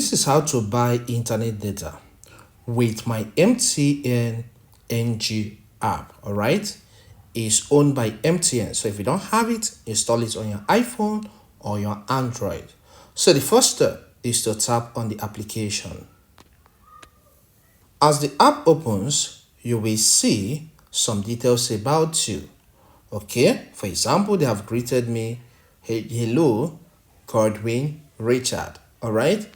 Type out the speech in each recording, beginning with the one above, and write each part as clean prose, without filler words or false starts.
This is how to buy internet data with my MTN NG app. All right, it's owned by MTN. So if you don't have it, install it on your iPhone or your Android. So the first step is to tap on the application. As the app opens, you will see some details about you. Okay, for example, they have greeted me, hey, hello, Godwin Richard. All right.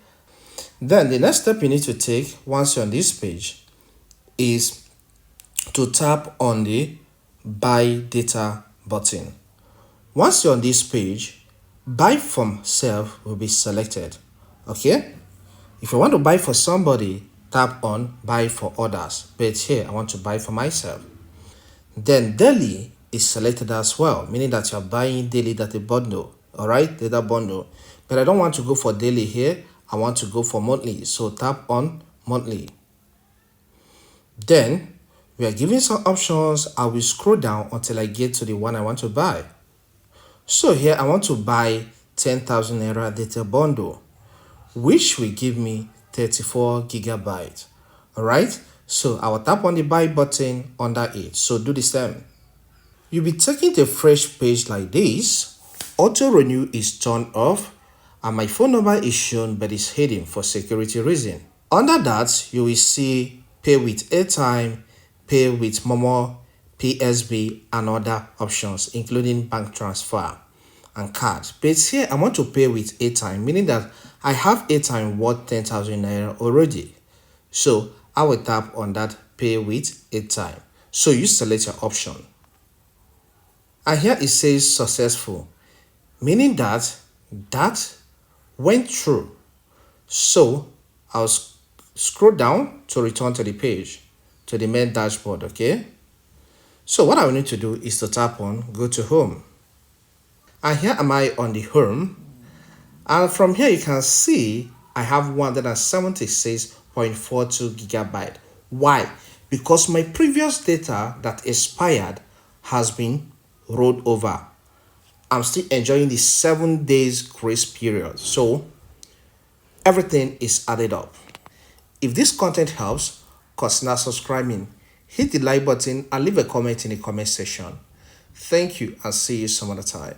Then the next step you need to take once you're on this page is to tap on the buy data button. Once you're on this page, buy from self will be selected. Okay. If you want to buy for somebody, tap on buy for others. But here I want to buy for myself. Then daily is selected as well, meaning that you're buying daily data bundle. All right, data bundle. But I don't want to go for daily here. I want to go for monthly. So tap on monthly. Then we are given some options. I will scroll down until I get to the one I want to buy. So here I want to buy 10,000 naira data bundle, which will give me 34 gigabytes. All right. So I will tap on the buy button under it. So do the same. You'll be taken to a fresh page like this. Auto renew is turned off and my phone number is shown but is hidden for security reason. Under that, you will see pay with airtime, pay with Momo, PSB and other options including bank transfer and card. But here I want to pay with airtime, meaning that I have airtime worth 10,000 naira already. So I will tap on that pay with airtime. So you select your option. And here it says successful, meaning that went through. So I'll scroll down to return to the page, to the main dashboard. Okay. So what I will need to do is to tap on go to home. And here am I on the home. And from here you can see I have 176.42 gigabyte. Why? Because my previous data that expired has been rolled over. I'm still enjoying the 7 days grace period. So everything is added up. If this content helps, consider subscribing, hit the like button and leave a comment in the comment section. Thank you and see you some other time.